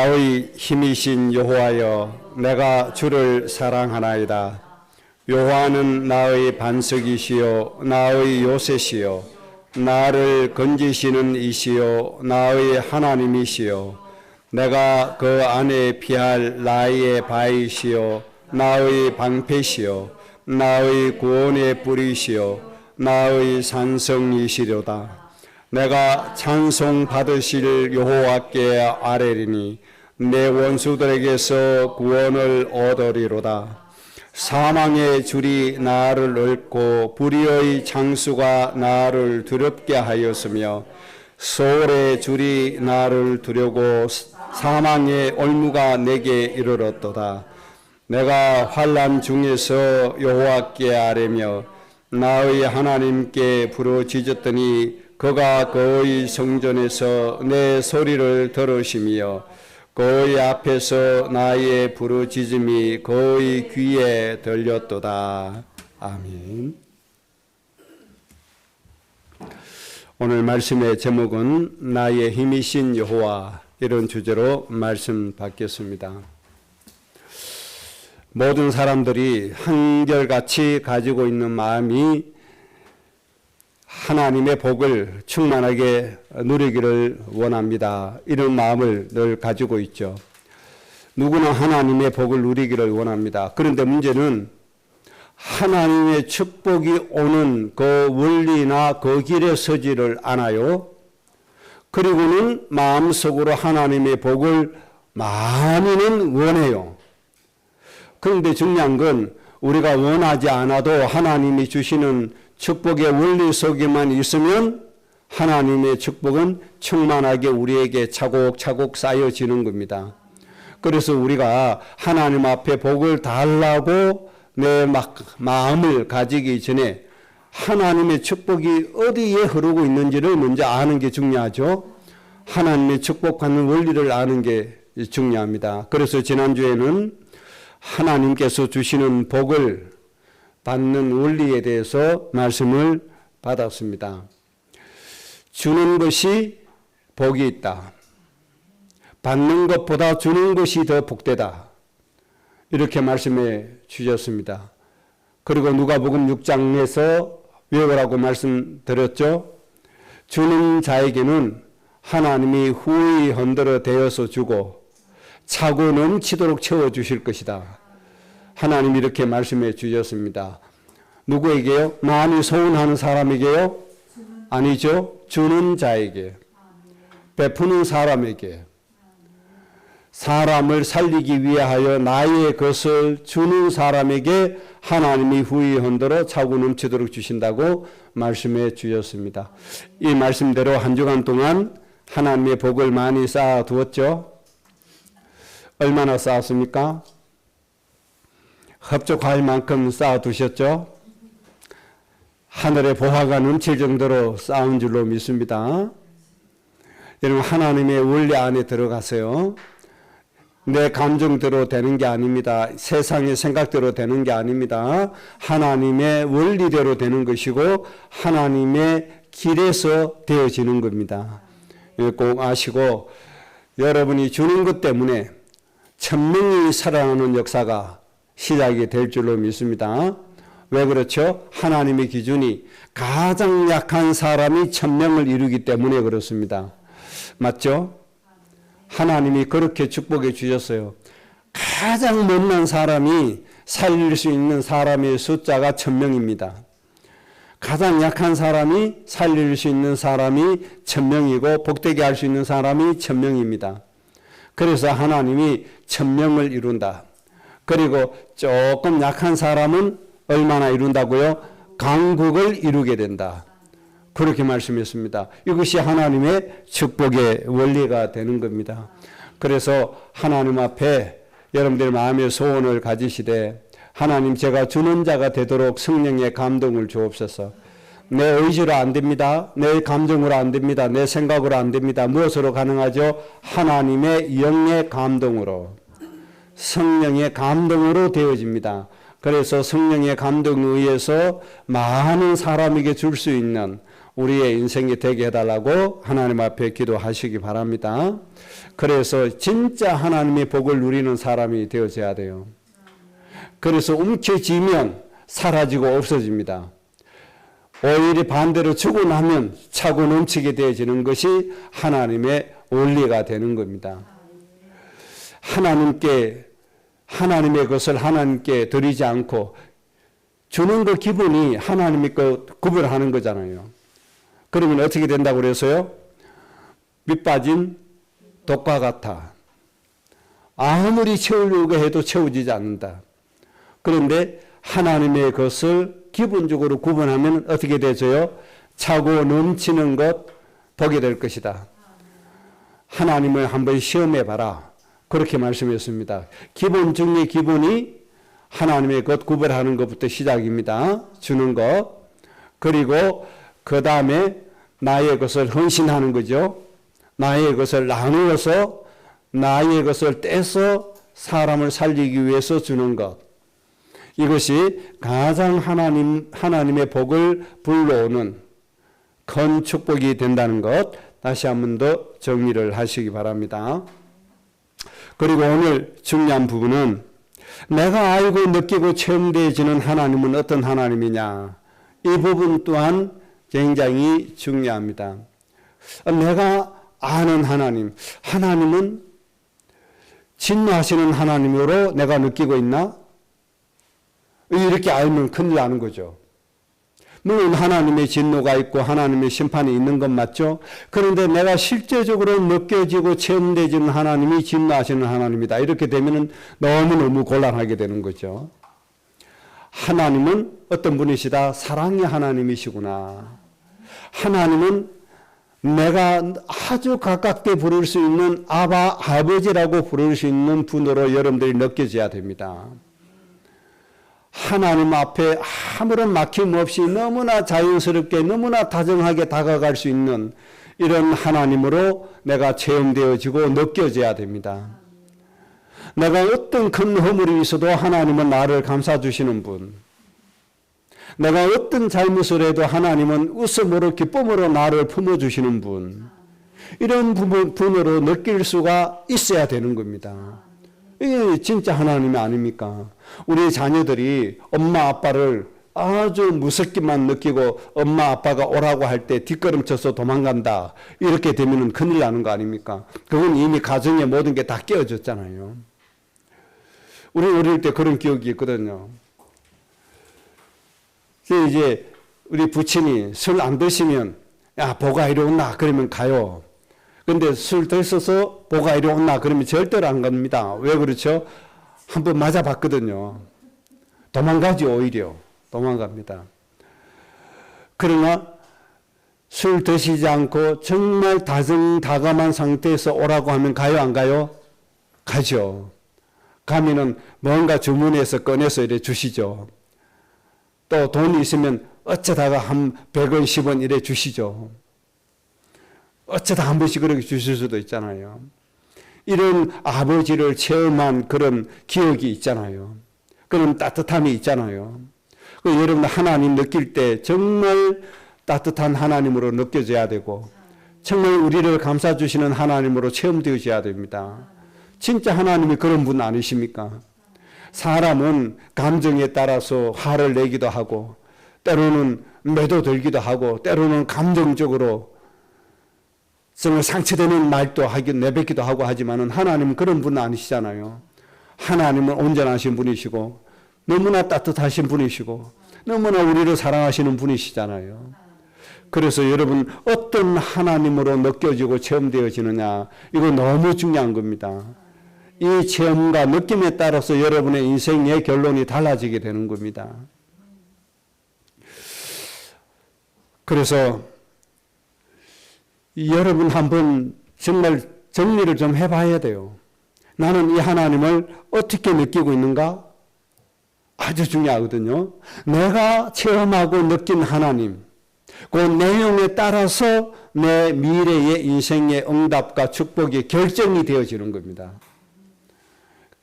나의 힘이신 여호와여, 내가 주를 사랑하나이다. 여호와는 나의 반석이시요 나의 요새시요 나를 건지시는 이시요 나의 하나님이시요 내가 그 안에 피할 나의 바위시요 나의 방패시요 나의 구원의 뿌리시요 나의 산성이시로다. 내가 찬송 받으실 여호와께 아뢰리니 내 원수들에게서 구원을 얻으리로다. 사망의 줄이 나를 얽고 불의의 장수가 나를 두렵게 하였으며 소울의 줄이 나를 두려고 사망의 올무가 내게 이르렀도다. 내가 환난 중에서 여호와께 아뢰며 나의 하나님께 부르짖었더니 그가 그의 성전에서 내 소리를 들으시며 그의 앞에서 나의 부르짖음이 그의 귀에 들렸도다. 아멘. 오늘 말씀의 제목은 나의 힘이신 여호와, 이런 주제로 말씀 받겠습니다. 모든 사람들이 한결같이 가지고 있는 마음이 하나님의 복을 충만하게 누리기를 원합니다. 이런 마음을 늘 가지고 있죠. 누구나 하나님의 복을 누리기를 원합니다. 그런데 문제는 하나님의 축복이 오는 그 원리나 그 길에 서지를 않아요. 그리고는 마음속으로 하나님의 복을 많이는 원해요. 그런데 중요한 건 우리가 원하지 않아도 하나님이 주시는 축복의 원리 속에만 있으면 하나님의 축복은 충만하게 우리에게 차곡차곡 쌓여지는 겁니다. 그래서 우리가 하나님 앞에 복을 달라고 내 마음을 가지기 전에 하나님의 축복이 어디에 흐르고 있는지를 먼저 아는 게 중요하죠. 하나님의 축복하는 원리를 아는 게 중요합니다. 그래서 지난주에는 하나님께서 주시는 복을 받는 원리에 대해서 말씀을 받았습니다. 주는 것이 복이 있다. 받는 것보다 주는 것이 더 복되다. 이렇게 말씀해 주셨습니다. 그리고 누가복음 6장에서 외우라고 말씀드렸죠. 주는 자에게는 하나님이 후히 흔들어 대어서 주고 차고 넘치도록 채워주실 것이다. 하나님 이렇게 말씀해 주셨습니다. 누구에게요? 많이 소원하는 사람에게요? 아니죠. 주는 자에게, 베푸는 사람에게, 사람을 살리기 위하여 나의 것을 주는 사람에게 하나님이 후히 흔들어 차고 넘치도록 주신다고 말씀해 주셨습니다. 이 말씀대로 한 주간 동안 하나님의 복을 많이 쌓아 두었죠. 얼마나 쌓았습니까? 흡족할 만큼 쌓아두셨죠? 하늘의 보화가 넘칠 정도로 쌓은 줄로 믿습니다. 여러분, 하나님의 원리 안에 들어가세요. 내 감정대로 되는 게 아닙니다. 세상의 생각대로 되는 게 아닙니다. 하나님의 원리대로 되는 것이고 하나님의 길에서 되어지는 겁니다. 꼭 아시고, 여러분이 주는 것 때문에 천명이 살아나는 역사가 시작이 될 줄로 믿습니다. 왜 그렇죠? 하나님의 기준이 가장 약한 사람이 천명을 이루기 때문에 그렇습니다. 맞죠? 하나님이 그렇게 축복해 주셨어요. 가장 못난 사람이 살릴 수 있는 사람의 숫자가 1000명입니다. 가장 약한 사람이 살릴 수 있는 사람이 1000명이고 복되게 할 수 있는 사람이 1000명입니다. 그래서 하나님이 1000명을 이룬다. 그리고 조금 약한 사람은 얼마나 이룬다고요? 강국을 이루게 된다. 그렇게 말씀했습니다. 이것이 하나님의 축복의 원리가 되는 겁니다. 그래서 하나님 앞에 여러분들 마음의 소원을 가지시되, 하나님, 제가 주는 자가 되도록 성령의 감동을 주옵소서. 내 의지로 안 됩니다. 내 감정으로 안 됩니다. 내 생각으로 안 됩니다. 무엇으로 가능하죠? 하나님의 영의 감동으로, 성령의 감동으로 되어집니다. 그래서 성령의 감동에 의해서 많은 사람에게 줄 수 있는 우리의 인생이 되게 해달라고 하나님 앞에 기도하시기 바랍니다. 그래서 진짜 하나님의 복을 누리는 사람이 되어져야 돼요. 그래서 움켜쥐면 사라지고 없어집니다. 오히려 반대로 주고 나면 차고 넘치게 되어지는 것이 하나님의 원리가 되는 겁니다. 하나님의 것을 하나님께 드리지 않고 주는 그 기분이 하나님의 것 구별하는 거잖아요. 그러면 어떻게 된다고 그래서요? 밑 빠진 독과 같아. 아무리 채우려고 해도 채워지지 않는다. 그런데 하나님의 것을 기본적으로 구분하면 어떻게 되죠요? 차고 넘치는 것 보게 될 것이다. 하나님을 한번 시험해 봐라. 그렇게 말씀했습니다. 기본 중의 기본이 하나님의 것 구별하는 것부터 시작입니다. 주는 것. 그리고 그 다음에 나의 것을 헌신하는 거죠. 나의 것을 나누어서 나의 것을 떼서 사람을 살리기 위해서 주는 것. 이것이 가장 하나님의 복을 불러오는 큰 축복이 된다는 것 다시 한 번 더 정리를 하시기 바랍니다. 그리고 오늘 중요한 부분은 내가 알고 느끼고 체험되어지는 하나님은 어떤 하나님이냐. 이 부분 또한 굉장히 중요합니다. 내가 아는 하나님은 진노하시는 하나님으로 내가 느끼고 있나? 이렇게 알면 큰일 나는 거죠. 물론 하나님의 진노가 있고 하나님의 심판이 있는 건 맞죠. 그런데 내가 실제적으로 느껴지고 체험되지는 하나님이 진노하시는 하나님이다. 이렇게 되면 너무너무 곤란하게 되는 거죠. 하나님은 어떤 분이시다? 사랑의 하나님이시구나. 하나님은 내가 아주 가깝게 부를 수 있는 아버지라고 부를 수 있는 분으로 여러분들이 느껴져야 됩니다. 하나님 앞에 아무런 막힘 없이 너무나 자연스럽게 너무나 다정하게 다가갈 수 있는 이런 하나님으로 내가 체험되어지고 느껴져야 됩니다. 내가 어떤 큰 허물이 있어도 하나님은 나를 감싸주시는 분. 내가 어떤 잘못을 해도 하나님은 웃음으로 기쁨으로 나를 품어주시는 분. 이런 분으로 느낄 수가 있어야 되는 겁니다. 이게 진짜 하나님이 아닙니까? 우리 자녀들이 엄마 아빠를 아주 무섭게만 느끼고 엄마 아빠가 오라고 할 때 뒷걸음쳐서 도망간다. 이렇게 되면 큰일 나는 거 아닙니까? 그건 이미 가정의 모든 게 다 깨어졌잖아요. 우리 어릴 때 그런 기억이 있거든요. 이제 우리 부친이 술 안 드시면 야 보가 이리 온나 그러면 가요. 근데 술 드셔서 보가 이리 온나 그러면 절대로 안 갑니다. 왜 그렇죠? 한번 맞아봤거든요. 도망가지 오히려. 도망갑니다. 그러나 술 드시지 않고 정말 다정다감한 상태에서 오라고 하면 가요 안 가요? 가죠. 가면은 뭔가 주머니에서 꺼내서 이래 주시죠. 또 돈이 있으면 어쩌다가 한 100원 10원 이래 주시죠. 어쩌다 한 번씩 그렇게 주실 수도 있잖아요. 이런 아버지를 체험한 그런 기억이 있잖아요. 그런 따뜻함이 있잖아요. 여러분 하나님 느낄 때 정말 따뜻한 하나님으로 느껴져야 되고 정말 우리를 감싸주시는 하나님으로 체험되어져야 됩니다. 진짜 하나님이 그런 분 아니십니까? 사람은 감정에 따라서 화를 내기도 하고 때로는 매도 들기도 하고 때로는 감정적으로 정말 상처되는 말도 내뱉기도 하고 하지만은 하나님은 그런 분 아니시잖아요. 하나님은 온전하신 분이시고 너무나 따뜻하신 분이시고 너무나 우리를 사랑하시는 분이시잖아요. 그래서 여러분 어떤 하나님으로 느껴지고 체험되어지느냐 이거 너무 중요한 겁니다. 이 체험과 느낌에 따라서 여러분의 인생의 결론이 달라지게 되는 겁니다. 그래서 여러분 한번 정말 정리를 좀 해봐야 돼요. 나는 이 하나님을 어떻게 느끼고 있는가? 아주 중요하거든요. 내가 체험하고 느낀 하나님, 그 내용에 따라서 내 미래의 인생의 응답과 축복이 결정이 되어지는 겁니다.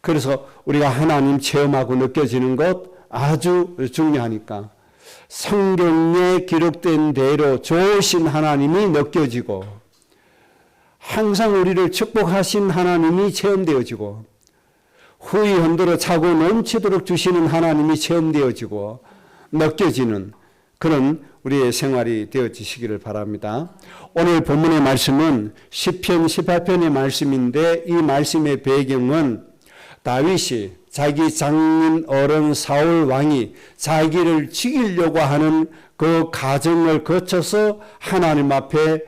그래서 우리가 하나님 체험하고 느껴지는 것 아주 중요하니까 성경에 기록된 대로 좋으신 하나님이 느껴지고 항상 우리를 축복하신 하나님이 체험되어지고 후히 흔들어 차고 넘치도록 주시는 하나님이 체험되어지고 느껴지는 그런 우리의 생활이 되어지시기를 바랍니다. 오늘 본문의 말씀은 시편 18편의 말씀인데 이 말씀의 배경은 다윗이 자기 장인 어른 사울 왕이 자기를 죽이려고 하는 그 과정을 거쳐서 하나님 앞에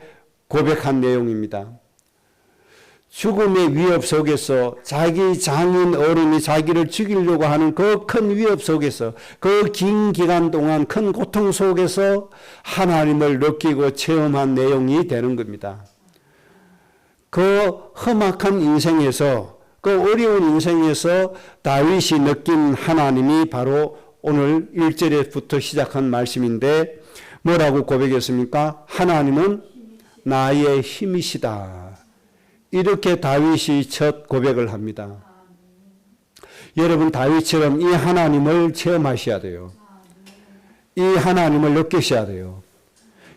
고백한 내용입니다. 죽음의 위협 속에서 자기 장인 어른이 자기를 죽이려고 하는 그 큰 위협 속에서 그 긴 기간 동안 큰 고통 속에서 하나님을 느끼고 체험한 내용이 되는 겁니다. 그 험악한 인생에서 그 어려운 인생에서 다윗이 느낀 하나님이 바로 오늘 1절에부터 시작한 말씀인데 뭐라고 고백했습니까? 하나님은 나의 힘이시다. 이렇게 다윗이 첫 고백을 합니다. 여러분 다윗처럼 이 하나님을 체험하셔야 돼요. 이 하나님을 느끼셔야 돼요.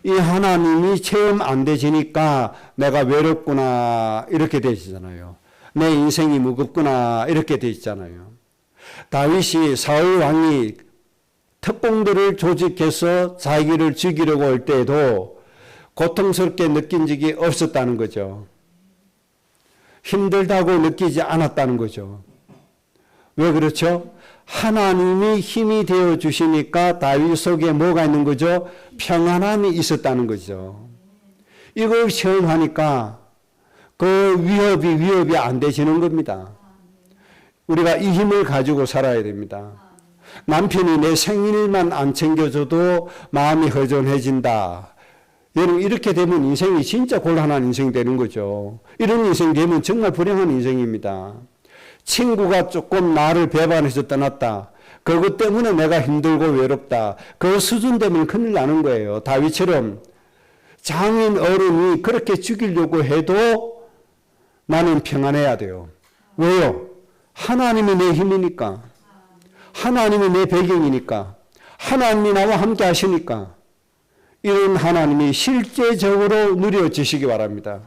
이 하나님이 체험 안 되시니까 내가 외롭구나 이렇게 되시잖아요. 내 인생이 무겁구나 이렇게 되시잖아요. 다윗이 사울 왕이 특공들을 조직해서 자기를 죽이려고 할 때에도 고통스럽게 느낀 적이 없었다는 거죠. 힘들다고 느끼지 않았다는 거죠. 왜 그렇죠? 하나님이 힘이 되어 주시니까 다윗 속에 뭐가 있는 거죠? 평안함이 있었다는 거죠. 이걸 체험하니까 그 위협이 안 되시는 겁니다. 우리가 이 힘을 가지고 살아야 됩니다. 남편이 내 생일만 안 챙겨줘도 마음이 허전해진다. 여러분 이렇게 되면 인생이 진짜 곤란한 인생이 되는 거죠. 이런 인생 되면 정말 불행한 인생입니다. 친구가 조금 나를 배반해서 떠났다. 그것 때문에 내가 힘들고 외롭다. 그 수준 되면 큰일 나는 거예요. 다윗처럼 장인 어른이 그렇게 죽이려고 해도 나는 평안해야 돼요. 왜요? 하나님이 내 힘이니까. 하나님이 내 배경이니까. 하나님이 나와 함께 하시니까. 이런 하나님이 실제적으로 누려지시기 바랍니다.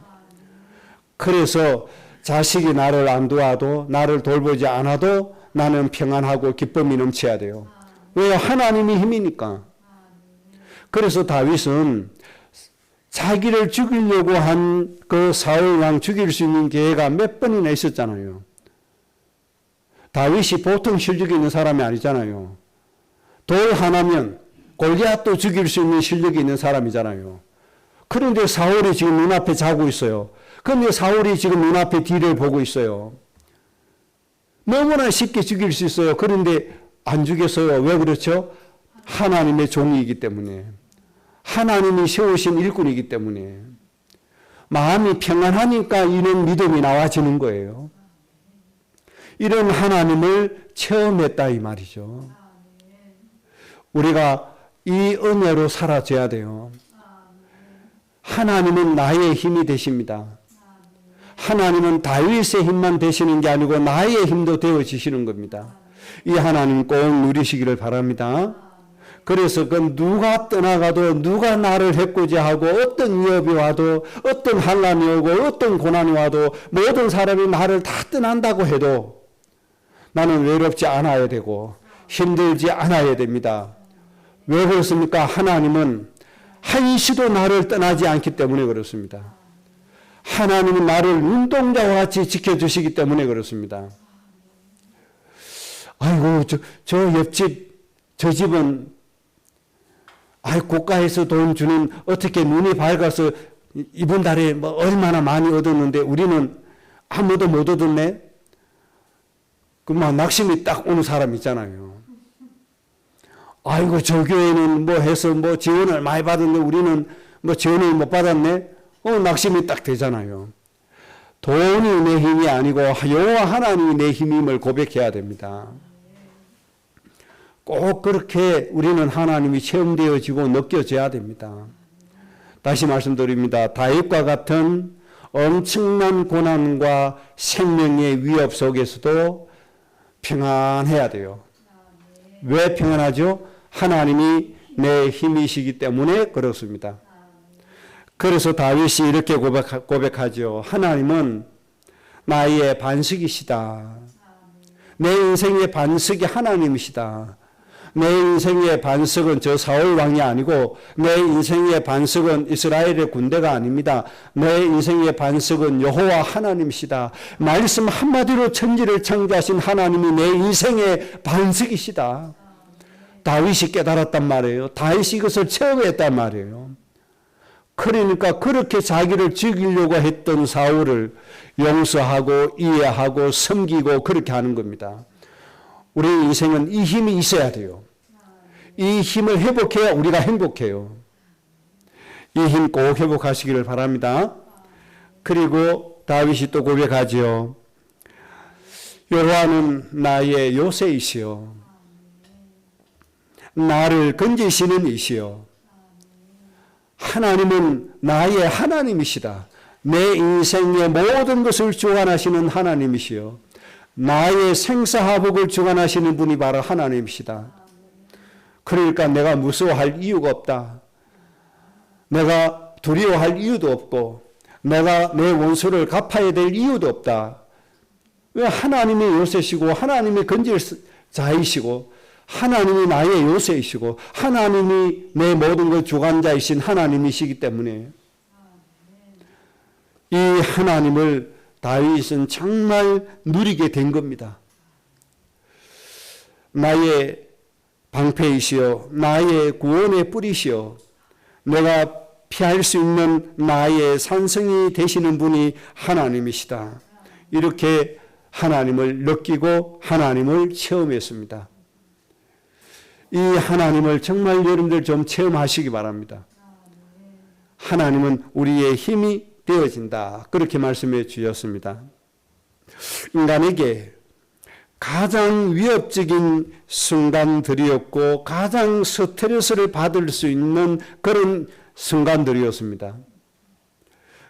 그래서 자식이 나를 안 도와도 나를 돌보지 않아도 나는 평안하고 기쁨이 넘쳐야 돼요. 왜요? 하나님이 힘이니까. 그래서 다윗은 자기를 죽이려고 한 그 사울 왕 죽일 수 있는 기회가 몇 번이나 있었잖아요. 다윗이 보통 실력이 있는 사람이 아니잖아요. 돌 하나면 골리앗도 죽일 수 있는 실력이 있는 사람이잖아요. 그런데 사울이 지금 눈앞에 자고 있어요. 그런데 사울이 지금 눈앞에 뒤를 보고 있어요. 너무나 쉽게 죽일 수 있어요. 그런데 안 죽였어요. 왜 그렇죠? 하나님의 종이기 때문에. 하나님이 세우신 일꾼이기 때문에. 마음이 평안하니까 이런 믿음이 나와지는 거예요. 이런 하나님을 체험했다 이 말이죠. 우리가 이 은혜로 살아져야 돼요. 하나님은 나의 힘이 되십니다. 하나님은 다윗의 힘만 되시는 게 아니고 나의 힘도 되어지시는 겁니다. 이 하나님 꼭 누리시기를 바랍니다. 그래서 그 누가 떠나가도 누가 나를 해코지 하고 어떤 위협이 와도 어떤 환난이 오고 어떤 고난이 와도 모든 사람이 나를 다 떠난다고 해도 나는 외롭지 않아야 되고 힘들지 않아야 됩니다. 왜 그렇습니까? 하나님은 한시도 나를 떠나지 않기 때문에 그렇습니다. 하나님은 나를 눈동자와 같이 지켜주시기 때문에 그렇습니다. 아이고 저 옆집 저 집은 고가에서 돈 주는 어떻게 눈이 밝아서 이번 달에 뭐 얼마나 많이 얻었는데 우리는 아무도 못 얻었네. 그 막 낙심이 딱 오는 사람 있잖아요. 아이고 저 교회는 뭐 해서 뭐 지원을 많이 받았는데 우리는 뭐 지원을 못 받았네. 낙심이 딱 되잖아요. 돈이 내 힘이 아니고 여호와 하나님이 내 힘임을 고백해야 됩니다. 꼭 그렇게 우리는 하나님이 체험되어지고 느껴져야 됩니다. 다시 말씀드립니다. 다윗과 같은 엄청난 고난과 생명의 위협 속에서도 평안해야 돼요. 왜 평안하죠? 하나님이 내 힘이시기 때문에 그렇습니다. 그래서 다윗이 이렇게 고백하죠. 하나님은 나의 반석이시다. 내 인생의 반석이 하나님이시다. 내 인생의 반석은 저 사울 왕이 아니고 내 인생의 반석은 이스라엘의 군대가 아닙니다. 내 인생의 반석은 여호와 하나님이시다. 말씀 한마디로 천지를 창조하신 하나님이 내 인생의 반석이시다. 다윗이 깨달았단 말이에요. 다윗이 이것을 체험했단 말이에요. 그러니까 그렇게 자기를 죽이려고 했던 사울을 용서하고 이해하고 섬기고 그렇게 하는 겁니다. 우리 인생은 이 힘이 있어야 돼요. 이 힘을 회복해야 우리가 행복해요. 이 힘 꼭 회복하시기를 바랍니다. 그리고 다윗이 또 고백하지요. 여호와는 나의 요새이시요 나를 건지시는 이시요 하나님은 나의 하나님이시다. 내 인생의 모든 것을 주관하시는 하나님이시요 나의 생사화복을 주관하시는 분이 바로 하나님이시다. 그러니까 내가 무서워할 이유가 없다. 내가 두려워할 이유도 없고 내가 내 원수를 갚아야 될 이유도 없다. 왜 하나님이 요새시고 하나님이 건질 자이시고 하나님이 나의 요새이시고 하나님이 내 모든 것 주관자이신 하나님이시기 때문에 이 하나님을 다윗은 정말 누리게 된 겁니다. 나의 방패이시여 나의 구원의 뿌리시여 내가 피할 수 있는 나의 산성이 되시는 분이 하나님이시다. 이렇게 하나님을 느끼고 하나님을 체험했습니다. 이 하나님을 정말 여러분들 좀 체험하시기 바랍니다. 하나님은 우리의 힘이 되어진다. 그렇게 말씀해 주셨습니다. 인간에게 가장 위협적인 순간들이었고 가장 스트레스를 받을 수 있는 그런 순간들이었습니다.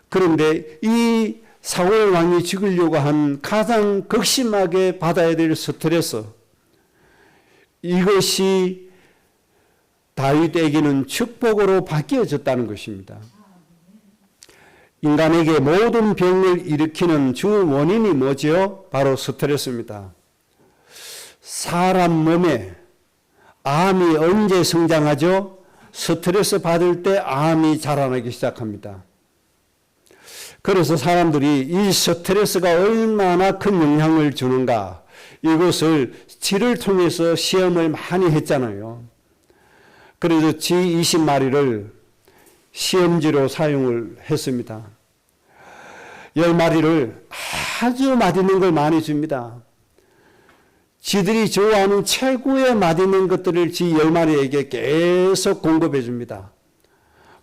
그런데 이 사울 왕이 죽이려고 한 가장 극심하게 받아야 될 스트레스 이것이 다윗에게는 축복으로 바뀌어졌다는 것입니다. 인간에게 모든 병을 일으키는 주 원인이 뭐죠? 바로 스트레스입니다. 사람 몸에 암이 언제 성장하죠? 스트레스 받을 때 암이 자라나기 시작합니다. 그래서 사람들이 이 스트레스가 얼마나 큰 영향을 주는가 이것을 쥐를 통해서 시험을 많이 했잖아요. 그래서 쥐 20마리를 시험지로 사용을 했습니다. 10마리를 아주 맛있는 걸 많이 줍니다. 쥐들이 좋아하는 최고의 맛있는 것들을 쥐 10마리에게 계속 공급해 줍니다.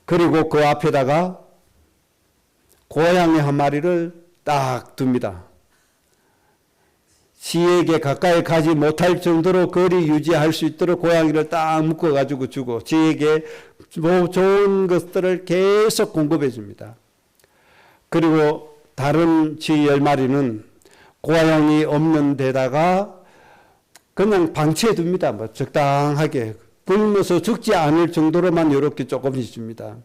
그리고 그 앞에다가 고양이 한 마리를 딱 둡니다. 쥐에게 가까이 가지 못할 정도로 거리 유지할 수 있도록 고양이를 딱 묶어가지고 주고 쥐에게 좋은 것들을 계속 공급해 줍니다. 그리고 다른 쥐 10마리는 고양이 없는 데다가 그냥 방치해 둡니다. 뭐 적당하게 굶어서 죽지 않을 정도로만 이렇게 조금씩 줍니다.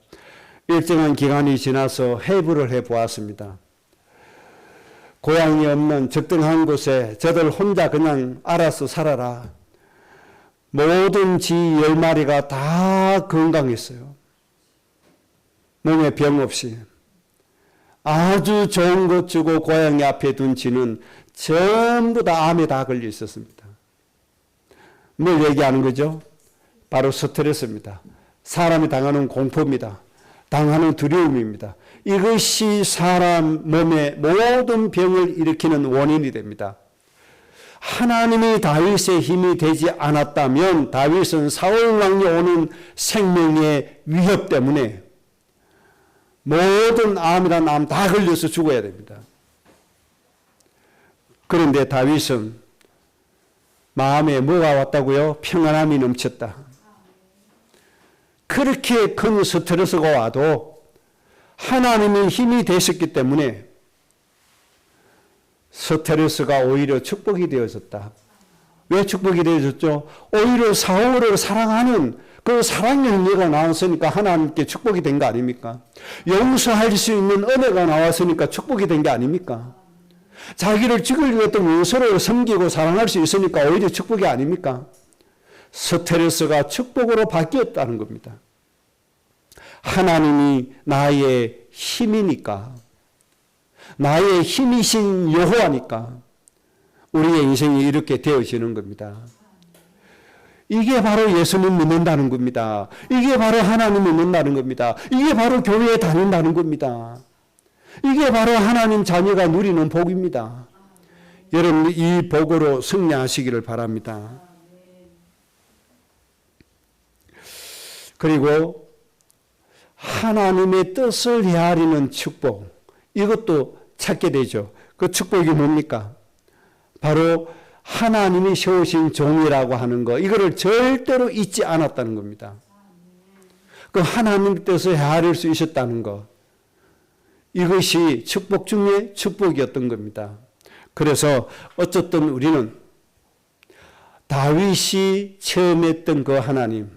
일정한 기간이 지나서 해부를 해 보았습니다. 고양이 없는 적당한 곳에 저들 혼자 그냥 알아서 살아라. 모든 쥐 10마리가 다 건강했어요. 몸에 병 없이. 아주 좋은 것 주고 고양이 앞에 둔 쥐는 전부 다 암에 다 걸려 있었습니다. 뭘 얘기하는 거죠? 바로 스트레스입니다. 사람이 당하는 공포입니다. 당하는 두려움입니다. 이것이 사람 몸의 모든 병을 일으키는 원인이 됩니다. 하나님이 다윗의 힘이 되지 않았다면 다윗은 사울 왕이 오는 생명의 위협 때문에 모든 암이란 암 다 걸려서 죽어야 됩니다. 그런데 다윗은 마음에 뭐가 왔다고요? 평안함이 넘쳤다. 그렇게 큰 스트레스가 와도 하나님의 힘이 되셨기 때문에 스트레스가 오히려 축복이 되어졌다. 왜 축복이 되어졌죠? 오히려 사울을 사랑하는 그 사랑의 은혜가 나왔으니까 하나님께 축복이 된 거 아닙니까? 용서할 수 있는 은혜가 나왔으니까 축복이 된 게 아닙니까? 자기를 죽일 위했던 원수를 섬기고 사랑할 수 있으니까 오히려 축복이 아닙니까? 스트레스가 축복으로 바뀌었다는 겁니다. 하나님이 나의 힘이니까, 나의 힘이신 여호와니까 우리의 인생이 이렇게 되어지는 겁니다. 이게 바로 예수님 믿는다는 겁니다. 이게 바로 하나님 믿는다는 겁니다. 이게 바로 교회에 다닌다는 겁니다. 이게 바로 하나님 자녀가 누리는 복입니다. 여러분 이 복으로 승리하시기를 바랍니다. 그리고 하나님의 뜻을 헤아리는 축복, 이것도 찾게 되죠. 그 축복이 뭡니까? 바로 하나님이 세우신 종이라고 하는 거, 이거를 절대로 잊지 않았다는 겁니다. 그 하나님의 뜻을 헤아릴 수 있었다는 거, 이것이 축복 중에 축복이었던 겁니다. 그래서 어쨌든 우리는 다윗이 처음 했던 그 하나님,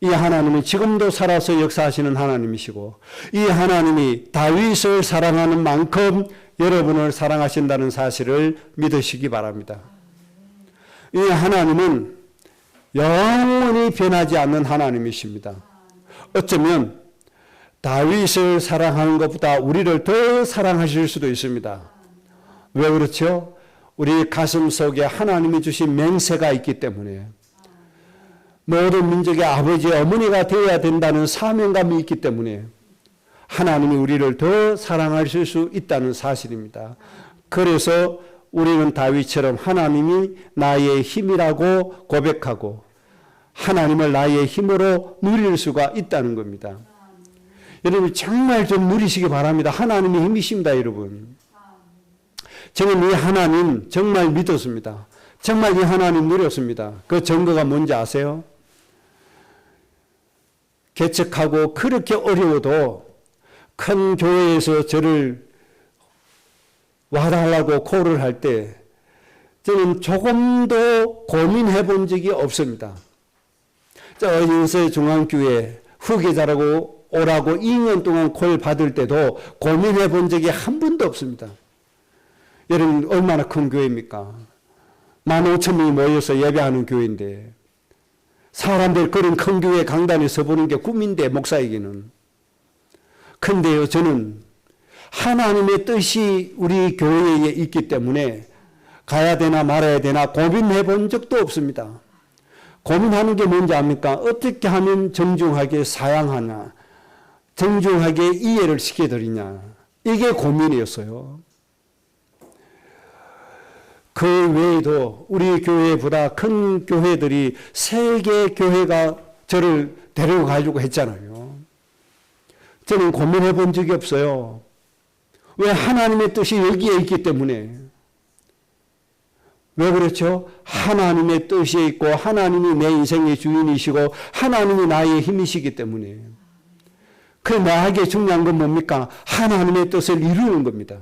이 하나님은 지금도 살아서 역사하시는 하나님이시고, 이 하나님이 다윗을 사랑하는 만큼 여러분을 사랑하신다는 사실을 믿으시기 바랍니다. 이 하나님은 영원히 변하지 않는 하나님이십니다. 어쩌면 다윗을 사랑하는 것보다 우리를 더 사랑하실 수도 있습니다. 왜 그렇죠? 우리 가슴 속에 하나님이 주신 맹세가 있기 때문에, 모든 민족의 아버지, 어머니가 되어야 된다는 사명감이 있기 때문에 하나님이 우리를 더 사랑하실 수 있다는 사실입니다. 그래서 우리는 다윗처럼 하나님이 나의 힘이라고 고백하고 하나님을 나의 힘으로 누릴 수가 있다는 겁니다. 여러분 정말 좀 누리시기 바랍니다. 하나님의 힘이십니다, 여러분. 저는 이 하나님 정말 믿었습니다. 정말 이 하나님 누렸습니다. 그 증거가 뭔지 아세요? 개척하고 그렇게 어려워도 큰 교회에서 저를 와달라고 콜을 할 때 저는 조금도 고민해 본 적이 없습니다. 저 인서중앙교회 후계자라고 오라고 2년 동안 콜 받을 때도 고민해 본 적이 한 번도 없습니다. 여러분 얼마나 큰 교회입니까? 15,000명이 모여서 예배하는 교회인데, 사람들 그런 큰 교회 강단에 서보는 게 꿈인데, 목사에게는. 근데요, 저는 하나님의 뜻이 우리 교회에 있기 때문에 가야 되나 말아야 되나 고민해 본 적도 없습니다. 고민하는 게 뭔지 압니까? 어떻게 하면 정중하게 사양하냐, 정중하게 이해를 시켜드리냐, 이게 고민이었어요. 그 외에도 우리 교회보다 큰 교회들이 세계 교회가 저를 데리고 가려고 했잖아요. 저는 고민해 본 적이 없어요. 왜? 하나님의 뜻이 여기에 있기 때문에. 왜 그렇죠? 하나님의 뜻이 있고 하나님이 내 인생의 주인이시고 하나님이 나의 힘이시기 때문에. 그 나에게 중요한 건 뭡니까? 하나님의 뜻을 이루는 겁니다.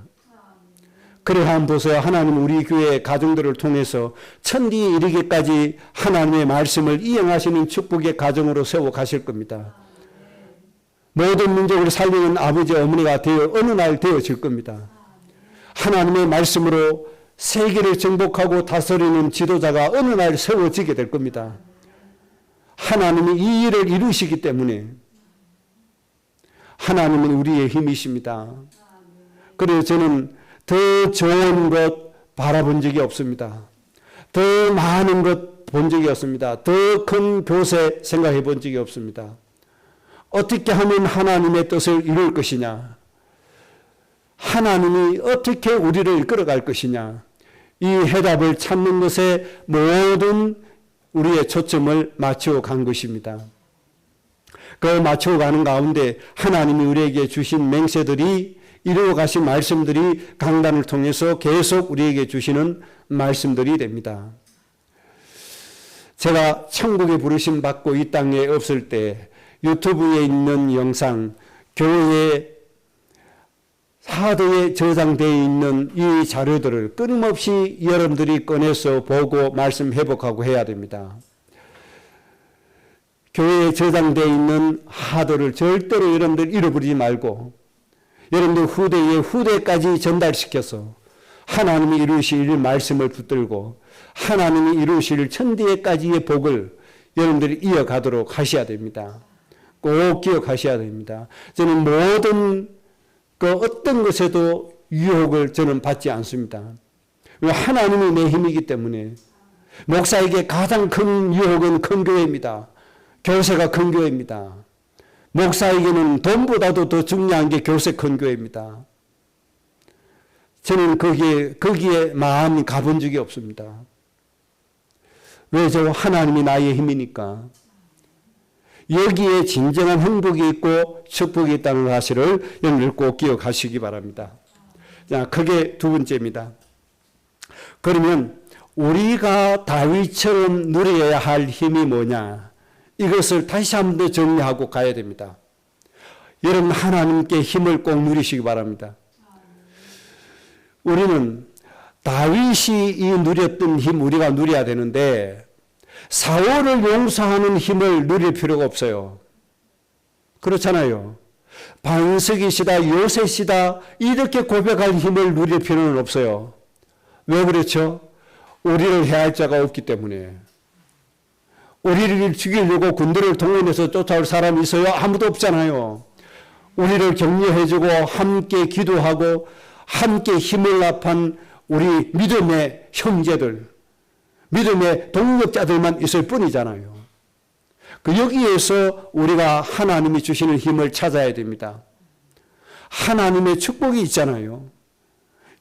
그래 한번 보세요. 하나님 우리 교회 가정들을 통해서 천리에 이르기까지 하나님의 말씀을 이행하시는 축복의 가정으로 세워 가실 겁니다. 모든 민족을 살리는 아버지 어머니가 되어 어느 날 되어질 겁니다. 하나님의 말씀으로 세계를 정복하고 다스리는 지도자가 어느 날 세워지게 될 겁니다. 하나님이 이 일을 이루시기 때문에 하나님은 우리의 힘이십니다. 그래서 저는 더 좋은 것 바라본 적이 없습니다. 더 많은 것 본 적이 없습니다. 더 큰 교세 생각해 본 적이 없습니다. 어떻게 하면 하나님의 뜻을 이룰 것이냐, 하나님이 어떻게 우리를 이끌어갈 것이냐, 이 해답을 찾는 것에 모든 우리의 초점을 맞추어 간 것입니다. 그 맞추어 가는 가운데 하나님이 우리에게 주신 맹세들이, 이루어 가신 말씀들이 강단을 통해서 계속 우리에게 주시는 말씀들이 됩니다. 제가 천국에 부르심 받고 이 땅에 없을 때 유튜브에 있는 영상, 교회 하드에 저장되어 있는 이 자료들을 끊임없이 여러분들이 꺼내서 보고 말씀 회복하고 해야 됩니다. 교회에 저장되어 있는 하도를 절대로 여러분들 잃어버리지 말고 여러분들 후대에 후대까지 전달시켜서 하나님이 이루실 말씀을 붙들고 하나님이 이루실 천대까지의 복을 여러분들이 이어가도록 하셔야 됩니다. 꼭 기억하셔야 됩니다. 저는 모든 어떤 것에도 유혹을 저는 받지 않습니다. 하나님이 내 힘이기 때문에 목사에게 가장 큰 유혹은 큰 교회입니다. 교세가 큰 교회입니다. 목사에게는 돈보다도 더 중요한 게 교세 큰 교회입니다. 저는 거기에 마음이 가본 적이 없습니다. 왜? 저 하나님이 나의 힘이니까. 여기에 진정한 행복이 있고 축복이 있다는 사실을 여러분들 꼭 기억하시기 바랍니다. 자, 그게 두 번째입니다. 그러면 우리가 다윗처럼 누려야 할 힘이 뭐냐? 이것을 다시 한 번 더 정리하고 가야 됩니다. 여러분 하나님께 힘을 꼭 누리시기 바랍니다. 우리는 다윗이 이 누렸던 힘 우리가 누려야 되는데 사울을 용서하는 힘을 누릴 필요가 없어요. 그렇잖아요. 반석이시다 요새시다 이렇게 고백할 힘을 누릴 필요는 없어요. 왜 그렇죠? 우리를 해할 자가 없기 때문에. 우리를 죽이려고 군대를 동원해서 쫓아올 사람이 있어요? 아무도 없잖아요. 우리를 격려해주고 함께 기도하고 함께 힘을 합한 우리 믿음의 형제들, 믿음의 동력자들만 있을 뿐이잖아요. 여기에서 우리가 하나님이 주시는 힘을 찾아야 됩니다. 하나님의 축복이 있잖아요.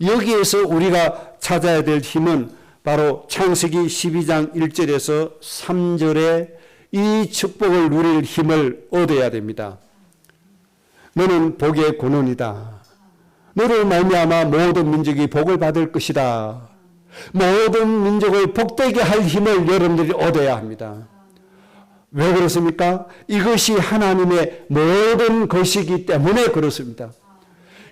여기에서 우리가 찾아야 될 힘은 바로 창세기 12장 1절에서 3절에 이 축복을 누릴 힘을 얻어야 됩니다. 너는 복의 근원이다. 너를 말미암아 모든 민족이 복을 받을 것이다. 모든 민족을 복되게 할 힘을 여러분들이 얻어야 합니다. 왜 그렇습니까? 이것이 하나님의 모든 것이기 때문에 그렇습니다.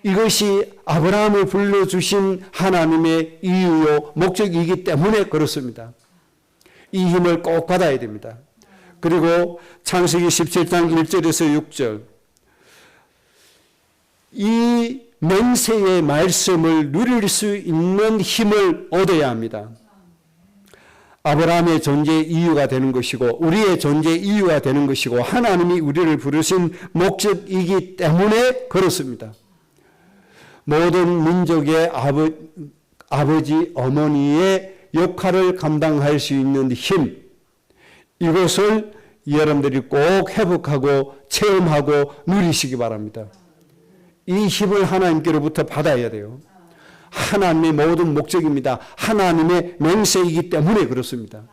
이것이 아브라함을 불러주신 하나님의 이유요 목적이기 때문에 그렇습니다. 이 힘을 꼭 받아야 됩니다. 그리고 창세기 17장 1절에서 6절 이 맹세의 말씀을 누릴 수 있는 힘을 얻어야 합니다. 아브라함의 존재의 이유가 되는 것이고 우리의 존재의 이유가 되는 것이고 하나님이 우리를 부르신 목적이기 때문에 그렇습니다. 모든 민족의 아버지, 어머니의 역할을 감당할 수 있는 힘, 이것을 여러분들이 꼭 회복하고 체험하고 누리시기 바랍니다. 이 힘을 하나님께로부터 받아야 돼요. 하나님의 모든 목적입니다. 하나님의 맹세이기 때문에 그렇습니다.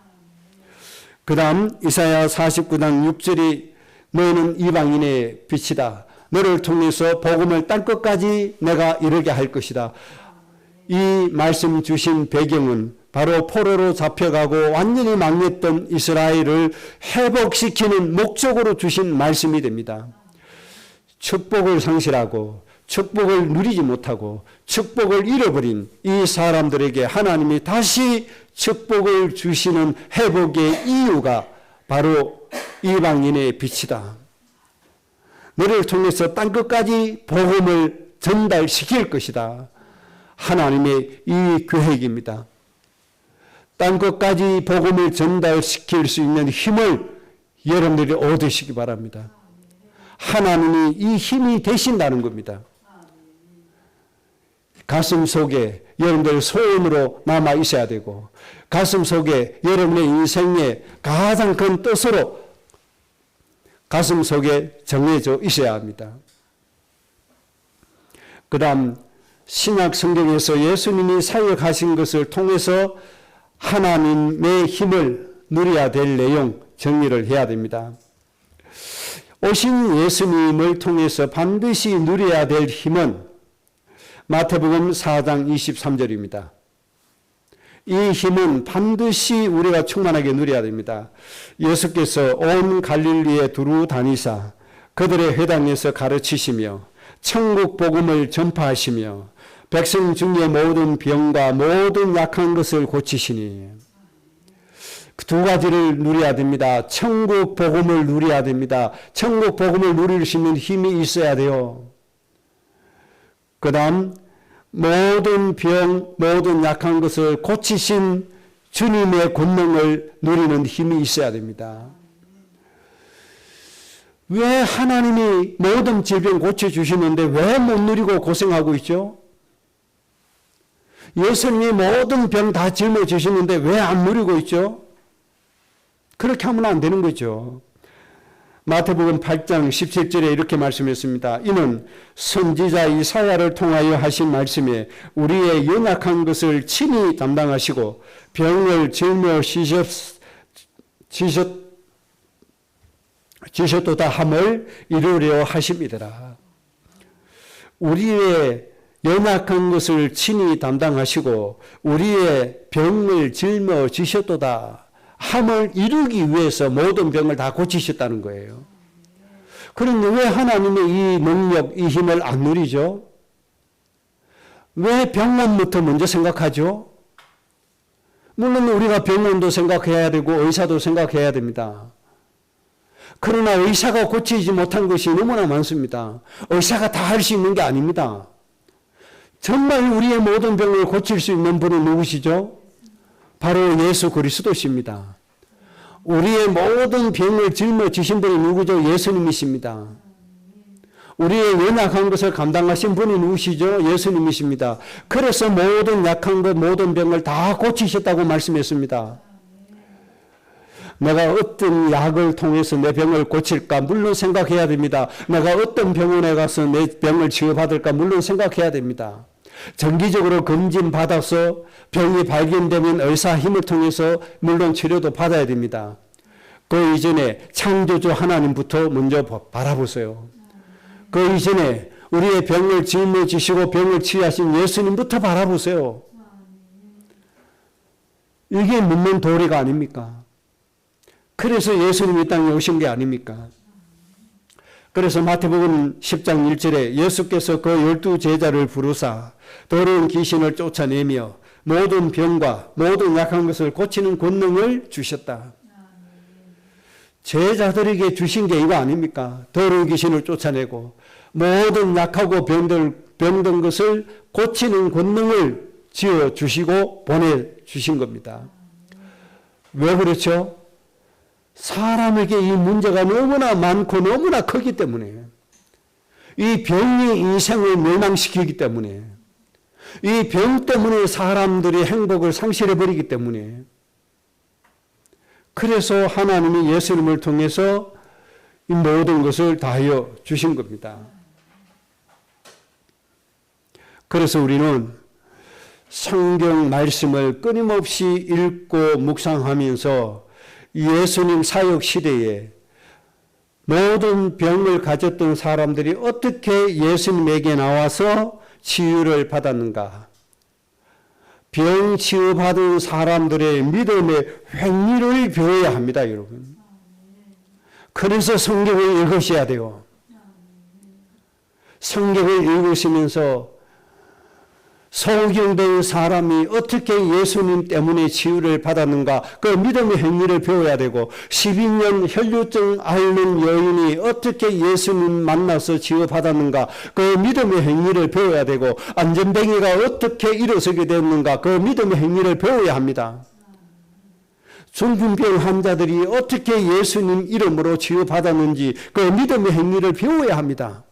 그 다음 이사야 49장 6절이 너는 이방인의 빛이다. 너를 통해서 복음을 땅 끝까지 내가 이르게 할 것이다. 이 말씀 주신 배경은 바로 포로로 잡혀가고 완전히 망했던 이스라엘을 회복시키는 목적으로 주신 말씀이 됩니다. 축복을 상실하고 축복을 누리지 못하고 축복을 잃어버린 이 사람들에게 하나님이 다시 축복을 주시는 회복의 이유가 바로 이방인의 빛이다. 너를 통해서 땅끝까지 복음을 전달시킬 것이다. 하나님의 이 계획입니다. 땅끝까지 복음을 전달시킬 수 있는 힘을 여러분들이 얻으시기 바랍니다. 하나님이 이 힘이 되신다는 겁니다. 가슴 속에 여러분들 소원으로 남아 있어야 되고 가슴 속에 여러분의 인생의 가장 큰 뜻으로 가슴 속에 정해져 있어야 합니다. 그 다음 신약 성경에서 예수님이 사역하신 것을 통해서 하나님의 힘을 누려야 될 내용 정리를 해야 됩니다. 오신 예수님을 통해서 반드시 누려야 될 힘은 마태복음 4장 23절입니다. 이 힘은 반드시 우리가 충만하게 누려야 됩니다. 예수께서 온 갈릴리에 두루 다니사 그들의 회당에서 가르치시며 천국 복음을 전파하시며 백성 중에 모든 병과 모든 약한 것을 고치시니 두 가지를 누려야 됩니다. 천국 복음을 누려야 됩니다. 천국 복음을 누릴 수 있는 힘이 있어야 돼요. 그 다음 모든 병, 모든 약한 것을 고치신 주님의 권능을 누리는 힘이 있어야 됩니다. 왜 하나님이 모든 질병 고쳐주시는데 왜 못 누리고 고생하고 있죠? 예수님이 모든 병 다 짊어지시는데 왜 안 누리고 있죠? 그렇게 하면 안 되는 거죠. 마태복음 8장 17절에 이렇게 말씀했습니다. 이는 선지자 이사야를 통하여 하신 말씀에 우리의 연약한 것을 친히 담당하시고 병을 짊어지셨도다 함을 이루려 하심이더라. 우리의 연약한 것을 친히 담당하시고 우리의 병을 짊어지셨도다 함을 이루기 위해서 모든 병을 다 고치셨다는 거예요. 그런데 왜 하나님의 이 능력, 이 힘을 안 누리죠? 왜 병원부터 먼저 생각하죠? 물론 우리가 병원도 생각해야 되고 의사도 생각해야 됩니다. 그러나 의사가 고치지 못한 것이 너무나 많습니다. 의사가 다 할 수 있는 게 아닙니다. 정말 우리의 모든 병을 고칠 수 있는 분은 누구시죠? 바로 예수 그리스도십니다. 우리의 모든 병을 짊어지신 분이 누구죠? 예수님이십니다. 우리의 연약한 것을 감당하신 분이 누구시죠? 예수님이십니다. 그래서 모든 약한 것, 모든 병을 다 고치셨다고 말씀했습니다. 내가 어떤 약을 통해서 내 병을 고칠까? 물론 생각해야 됩니다. 내가 어떤 병원에 가서 내 병을 치유받을까? 물론 생각해야 됩니다. 정기적으로 검진받아서 병이 발견되면 의사 힘을 통해서 물론 치료도 받아야 됩니다. 그 이전에 창조주 하나님부터 먼저 바라보세요. 그 이전에 우리의 병을 짊어지시고 병을 치유하신 예수님부터 바라보세요. 이게 묻는 도리가 아닙니까? 그래서 예수님이 땅에 오신 게 아닙니까? 그래서 마태복음 10장 1절에 예수께서 그 12제자를 부르사 더러운 귀신을 쫓아내며 모든 병과 모든 약한 것을 고치는 권능을 주셨다. 제자들에게 주신 게 이거 아닙니까? 더러운 귀신을 쫓아내고 모든 약하고 병든 것을 고치는 권능을 지어주시고 보내주신 겁니다. 왜 그렇죠? 사람에게 이 문제가 너무나 많고 너무나 크기 때문에 이 병이 인생을 멸망시키기 때문에 이 병 때문에 사람들이 행복을 상실해버리기 때문에 그래서 하나님이 예수님을 통해서 이 모든 것을 다하여 주신 겁니다. 그래서 우리는 성경 말씀을 끊임없이 읽고 묵상하면서 예수님 사역 시대에 모든 병을 가졌던 사람들이 어떻게 예수님에게 나와서 치유를 받았는가? 병 치유받은 사람들의 믿음의 횡리를 배워야 합니다, 여러분. 그래서 성경을 읽으셔야 돼요. 성경을 읽으시면서 소경된 사람이 어떻게 예수님 때문에 치유를 받았는가 그 믿음의 행위를 배워야 되고 12년 혈류증 앓는 여인이 어떻게 예수님 만나서 치유받았는가 그 믿음의 행위를 배워야 되고 안전뱅이가 어떻게 일어서게 됐는가 그 믿음의 행위를 배워야 합니다. 중풍병 환자들이 어떻게 예수님 이름으로 치유받았는지 그 믿음의 행위를 배워야 합니다.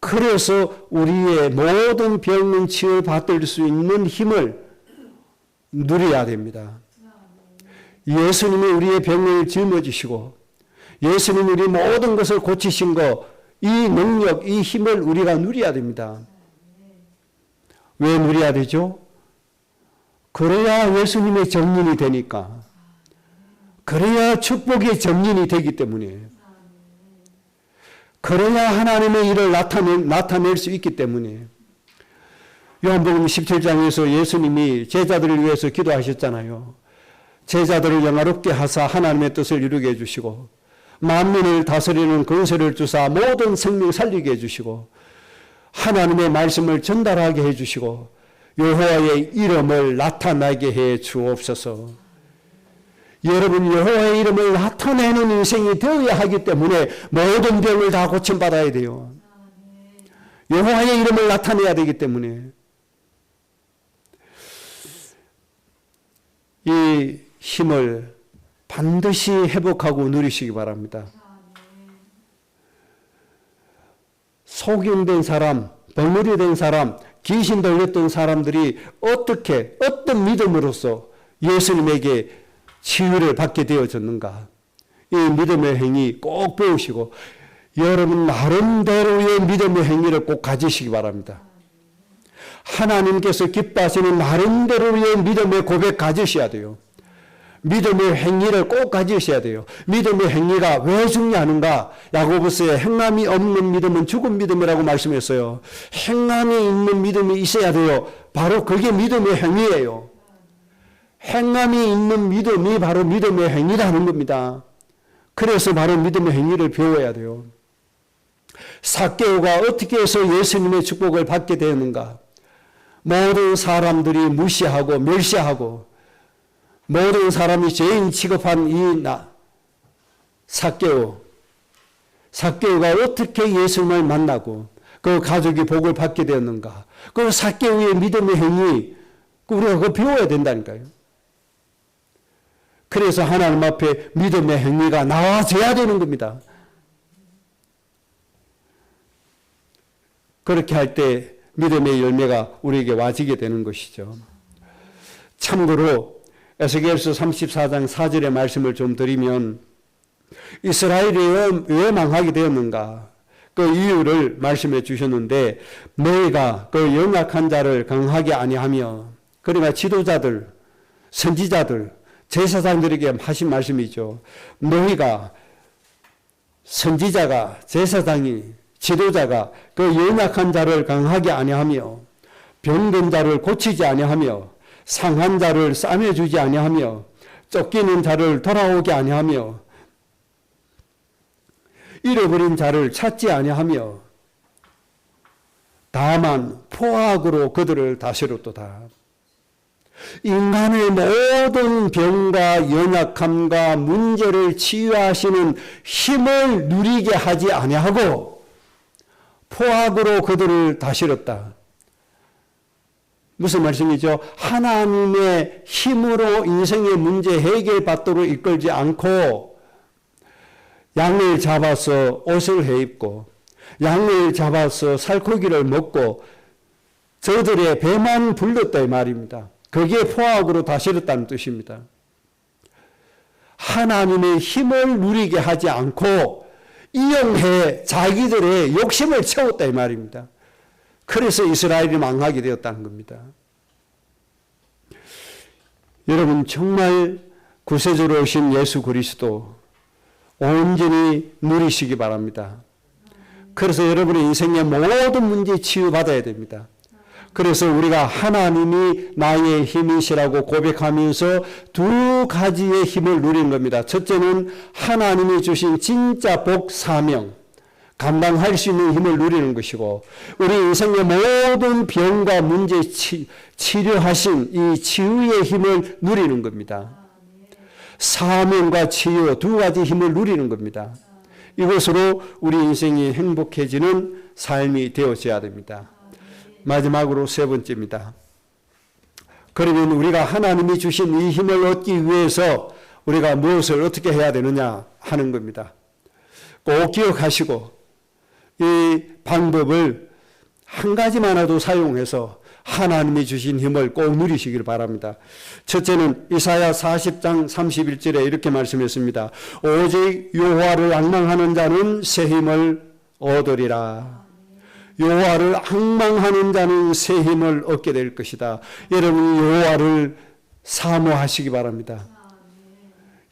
그래서 우리의 모든 병은 치유받을 수 있는 힘을 누려야 됩니다. 예수님이 우리의 병을 짊어지시고 예수님이 우리 모든 것을 고치신 것, 이 능력, 이 힘을 우리가 누려야 됩니다. 왜 누려야 되죠? 그래야 예수님의 정인이 되니까. 그래야 축복의 정인이 되기 때문에. 그래야 하나님의 일을 나타낼 수 있기 때문에. 요한복음 17장에서 예수님이 제자들을 위해서 기도하셨잖아요. 제자들을 영화롭게 하사 하나님의 뜻을 이루게 해주시고 만민을 다스리는 권세를 주사 모든 생명 살리게 해주시고 하나님의 말씀을 전달하게 해주시고 여호와의 이름을 나타나게 해 주옵소서. 여러분 여호와의 이름을 나타내는 인생이 되어야 하기 때문에 모든 병을 다 고침받아야 돼요. 여호와의 이름을 나타내야 되기 때문에 이 힘을 반드시 회복하고 누리시기 바랍니다. 속임된 사람, 버무리 된 사람, 귀신 들렸던 사람들이 어떤 믿음으로써 예수님에게 치유를 받게 되어졌는가. 이 믿음의 행위 꼭 배우시고 여러분 나름대로의 믿음의 행위를 꼭 가지시기 바랍니다. 하나님께서 기뻐하시는 나름대로의 믿음의 고백 가지셔야 돼요. 믿음의 행위를 꼭 가지셔야 돼요. 믿음의 행위가 왜 중요한가? 야고보서에 행함이 없는 믿음은 죽은 믿음이라고 말씀했어요. 행함이 있는 믿음이 있어야 돼요. 바로 그게 믿음의 행위예요. 행함이 있는 믿음이 바로 믿음의 행위라는 겁니다. 그래서 바로 믿음의 행위를 배워야 돼요. 삭개오가 어떻게 해서 예수님의 축복을 받게 되었는가? 모든 사람들이 무시하고 멸시하고 모든 사람이 죄인 취급한 이 삭개오가 어떻게 예수님을 만나고 그 가족이 복을 받게 되었는가? 그 삭개오의 믿음의 행위 우리가 그거 배워야 된다니까요. 그래서 하나님 앞에 믿음의 행위가 나와져야 되는 겁니다. 그렇게 할 때 믿음의 열매가 우리에게 와지게 되는 것이죠. 참고로 에스겔서 34장 4절의 말씀을 좀 드리면 이스라엘이 왜 망하게 되었는가? 그 이유를 말씀해 주셨는데 너희가 그 연약한 자를 강하게 아니하며 그러니까 지도자들, 선지자들, 제사장들에게 하신 말씀이죠. 너희가 선지자가 제사장이 지도자가 그 연약한 자를 강하게 아니하며 병든 자를 고치지 아니하며 상한 자를 싸매주지 아니하며 쫓기는 자를 돌아오게 아니하며 잃어버린 자를 찾지 아니하며 다만 포악으로 그들을 다스렸도다. 인간의 모든 병과 연약함과 문제를 치유하시는 힘을 누리게 하지 아니하고 포악으로 그들을 다스렸다. 무슨 말씀이죠? 하나님의 힘으로 인생의 문제 해결받도록 이끌지 않고 양을 잡아서 옷을 해입고 양을 잡아서 살코기를 먹고 저들의 배만 불렀다 이 말입니다. 그게 포악으로 다스렸다는 뜻입니다. 하나님의 힘을 누리게 하지 않고 이용해 자기들의 욕심을 채웠다 이 말입니다. 그래서 이스라엘이 망하게 되었다는 겁니다. 여러분 정말 구세주로 오신 예수 그리스도 온전히 누리시기 바랍니다. 그래서 여러분의 인생의 모든 문제 치유받아야 됩니다. 그래서 우리가 하나님이 나의 힘이시라고 고백하면서 두 가지의 힘을 누리는 겁니다. 첫째는 하나님이 주신 진짜 복 사명, 감당할 수 있는 힘을 누리는 것이고 우리 인생의 모든 병과 문제 치료하신 이 치유의 힘을 누리는 겁니다. 사명과 치유 두 가지 힘을 누리는 겁니다. 이것으로 우리 인생이 행복해지는 삶이 되어져야 됩니다. 마지막으로 세 번째입니다. 그러면 우리가 하나님이 주신 이 힘을 얻기 위해서 우리가 무엇을 어떻게 해야 되느냐 하는 겁니다. 꼭 기억하시고 이 방법을 한 가지만라도 사용해서 하나님이 주신 힘을 꼭 누리시길 바랍니다. 첫째는 이사야 40장 31절에 이렇게 말씀했습니다. 오직 여호와를 앙망하는 자는 새 힘을 얻으리라. 여호와를 앙망하는 자는 새 힘을 얻게 될 것이다. 여러분 여호와를 사모하시기 바랍니다.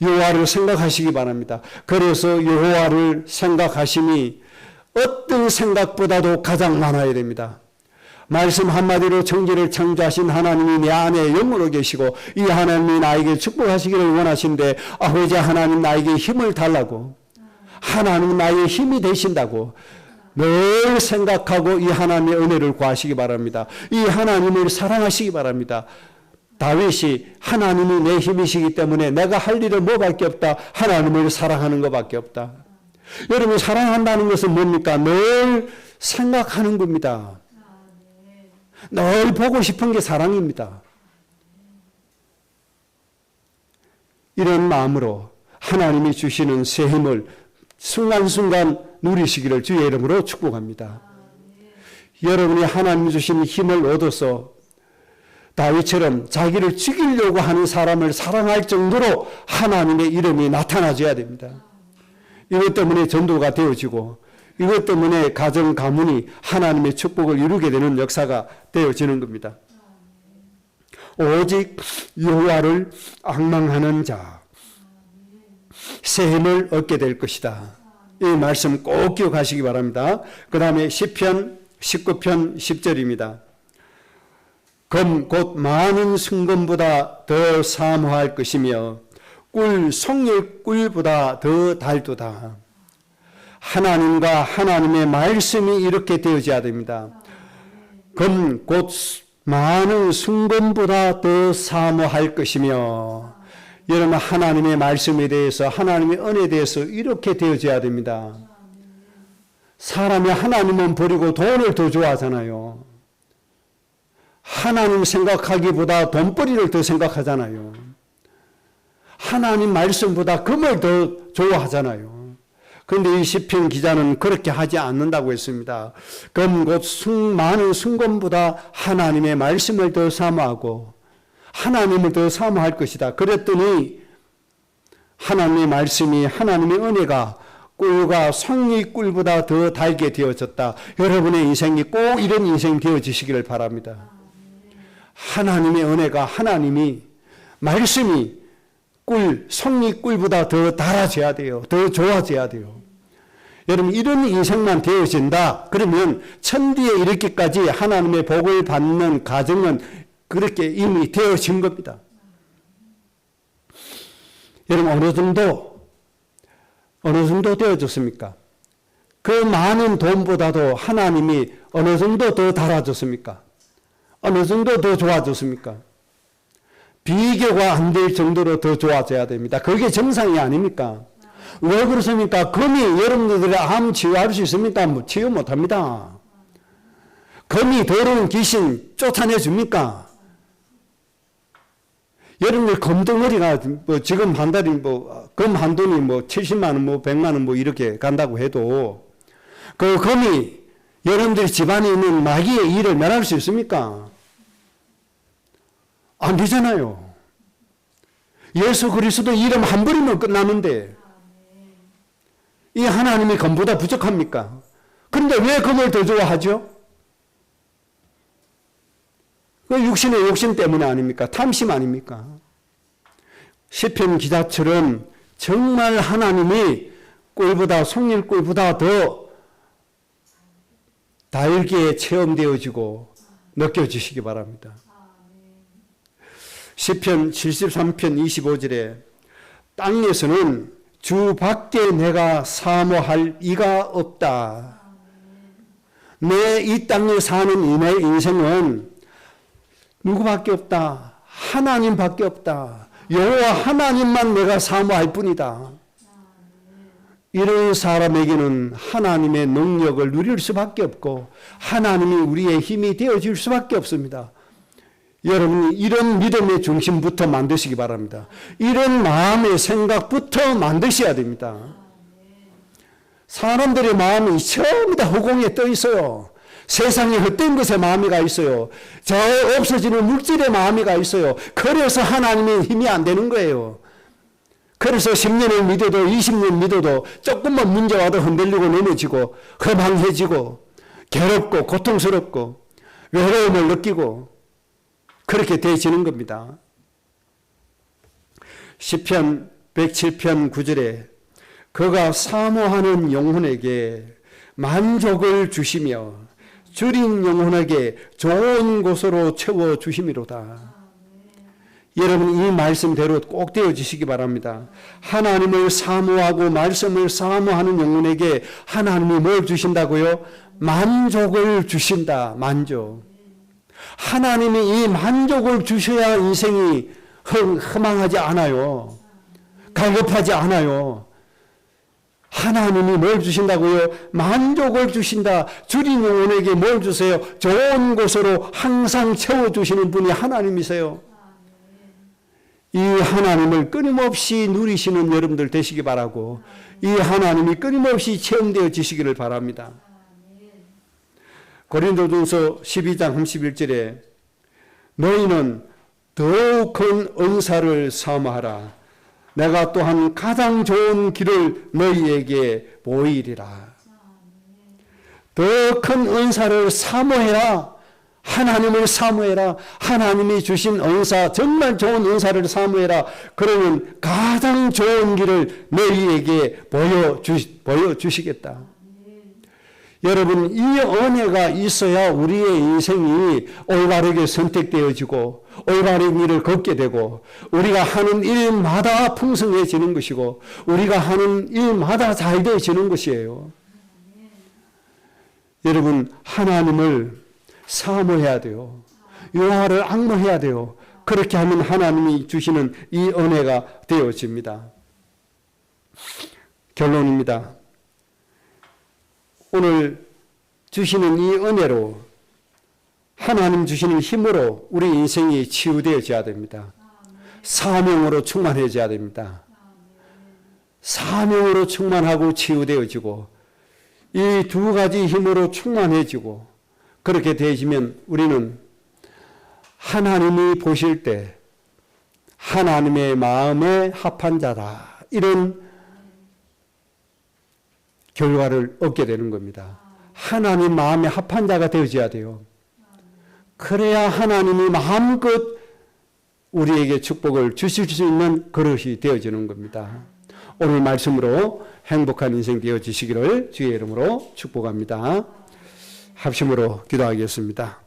여호와를 생각하시기 바랍니다. 그래서 여호와를 생각하심이 어떤 생각보다도 가장 많아야 됩니다. 말씀 한마디로 천지를 창조하신 하나님이 내 안에 영으로 계시고 이 하나님이 나에게 축복하시기를 원하신데 아버지 하나님 나에게 힘을 달라고 하나님 나의 힘이 되신다고 늘 생각하고 이 하나님의 은혜를 구하시기 바랍니다. 이 하나님을 사랑하시기 바랍니다. 다윗이 하나님이 내 힘이시기 때문에 내가 할 일은 뭐밖에 없다. 하나님을 사랑하는 것밖에 없다. 여러분, 사랑한다는 것은 뭡니까? 늘 생각하는 겁니다. 늘 보고 싶은 게 사랑입니다. 이런 마음으로 하나님이 주시는 새 힘을 순간순간 누리시기를 주의 이름으로 축복합니다. 여러분이 하나님이 주신 힘을 얻어서 다윗처럼 자기를 죽이려고 하는 사람을 사랑할 정도로 하나님의 이름이 나타나줘야 됩니다. 이것 때문에 전도가 되어지고 이것 때문에 가정 가문이 하나님의 축복을 이루게 되는 역사가 되어지는 겁니다. 오직 여호와를 앙망하는 자 새 힘을 얻게 될 것이다. 이 말씀 꼭 기억하시기 바랍니다. 그 다음에 시편 19편 10절입니다. 검 곧 많은 순금보다 더 사모할 것이며 꿀 송일 꿀보다 더 달도다. 하나님과 하나님의 말씀이 이렇게 되어져야 됩니다. 검 곧 많은 순금보다 더 사모할 것이며, 여러분 하나님의 말씀에 대해서 하나님의 은혜에 대해서 이렇게 되어져야 됩니다. 사람이 하나님은 버리고 돈을 더 좋아하잖아요. 하나님 생각하기보다 돈벌이를 더 생각하잖아요. 하나님 말씀보다 금을 더 좋아하잖아요. 그런데 이 시편 기자는 그렇게 하지 않는다고 했습니다. 금 곧 많은 순금보다 하나님의 말씀을 더 사모하고 하나님을 더 사모할 것이다. 그랬더니 하나님의 말씀이, 하나님의 은혜가 꿀과 송이 꿀보다 더 달게 되어졌다. 여러분의 인생이 꼭 이런 인생 되어지시기를 바랍니다. 하나님의 은혜가, 하나님이, 말씀이 꿀, 송이 꿀보다 더 달아져야 돼요. 더 좋아져야 돼요. 여러분, 이런 인생만 되어진다. 그러면 천디에 이르기까지 하나님의 복을 받는 가정은 그렇게 이미 되어진 겁니다. 여러분, 어느 정도 되어졌습니까? 그 많은 돈보다도 하나님이 어느 정도 더 달아줬습니까? 어느 정도 더 좋아졌습니까? 비교가 안 될 정도로 더 좋아져야 됩니다. 그게 정상이 아닙니까? 왜 그렇습니까? 금이 여러분들의 암 치유할 수 있습니까? 치유 못합니다. 금이 더러운 귀신 쫓아내줍니까? 여러분들 금덩어리가 지금 한 달이 금 한 돈이 70만 원, 100만 원 이렇게 간다고 해도 그 금이 여러분들이 집안에 있는 마귀의 일을 멸할 수 있습니까? 안 되잖아요. 예수 그리스도 이름 한 번이면 끝나는데 이 하나님의 금보다 부족합니까? 그런데 왜 금을 더 좋아하죠? 그 육신의 욕심 때문에 아닙니까? 탐심 아닙니까? 시편 기자처럼 정말 하나님이 꿀보다, 송일 꿀보다 더 달게 체험되어지고 느껴지시기 바랍니다. 시편 73편 25절에 땅에서는 주 밖에 내가 사모할 이가 없다. 내 이 땅에 사는 이내 인생은 누구밖에 없다. 하나님밖에 없다. 여호와 하나님만 내가 사모할 뿐이다. 이런 사람에게는 하나님의 능력을 누릴 수밖에 없고 하나님이 우리의 힘이 되어줄 수밖에 없습니다. 여러분이 이런 믿음의 중심부터 만드시기 바랍니다. 이런 마음의 생각부터 만드셔야 됩니다. 사람들의 마음이 전부 다 허공에 떠 있어요. 세상에 헛된 것에 마음이 가 있어요. 저 없어지는 물질의 마음이 가 있어요. 그래서 하나님의 힘이 안 되는 거예요. 그래서 10년을 믿어도 20년 믿어도 조금만 문제 와도 흔들리고 넘어지고 허망해지고 괴롭고 고통스럽고 외로움을 느끼고 그렇게 되어지는 겁니다. 시편 107편 9절에 그가 사모하는 영혼에게 만족을 주시며 줄인 영혼에게 좋은 곳으로 채워주심이로다. 여러분 이 말씀대로 꼭 되어지시기 바랍니다. 하나님을 사모하고 말씀을 사모하는 영혼에게 하나님이 뭘 주신다고요? 만족을 주신다. 만족. 하나님이 이 만족을 주셔야 인생이 허망하지 않아요. 갈급하지 않아요. 하나님이 뭘 주신다고요? 만족을 주신다. 주린 영혼에게 뭘 주세요? 좋은 곳으로 항상 채워주시는 분이 하나님이세요. 이 하나님을 끊임없이 누리시는 여러분들 되시기 바라고, 이 하나님이 끊임없이 체험되어지시기를 바랍니다. 고린도전서 12장 31절에 너희는 더욱 큰 은사를 사모하라. 내가 또한 가장 좋은 길을 너희에게 보이리라. 더 큰 은사를 사모해라. 하나님을 사모해라. 하나님이 주신 은사, 정말 좋은 은사를 사모해라. 그러면 가장 좋은 길을 너희에게 보여주시겠다. 여러분, 이 은혜가 있어야 우리의 인생이 올바르게 선택되어지고 올바른 길을 걷게 되고 우리가 하는 일마다 풍성해지는 것이고 우리가 하는 일마다 잘 되어지는 것이에요. 여러분, 하나님을 사모해야 돼요. 여호와를 앙모해야 돼요. 그렇게 하면 하나님이 주시는 이 은혜가 되어집니다. 결론입니다. 오늘 주시는 이 은혜로, 하나님 주시는 힘으로 우리 인생이 치유되어져야 됩니다. 사명으로 충만해져야 됩니다. 사명으로 충만하고 치유되어지고 이 두 가지 힘으로 충만해지고 그렇게 되어지면 우리는 하나님이 보실 때 하나님의 마음에 합한 자다, 이런 결과를 얻게 되는 겁니다. 하나님 마음에 합한 자가 되어져야 돼요. 그래야 하나님이 마음껏 우리에게 축복을 주실 수 있는 그릇이 되어지는 겁니다. 오늘 말씀으로 행복한 인생 되어지시기를 주의 이름으로 축복합니다. 합심으로 기도하겠습니다.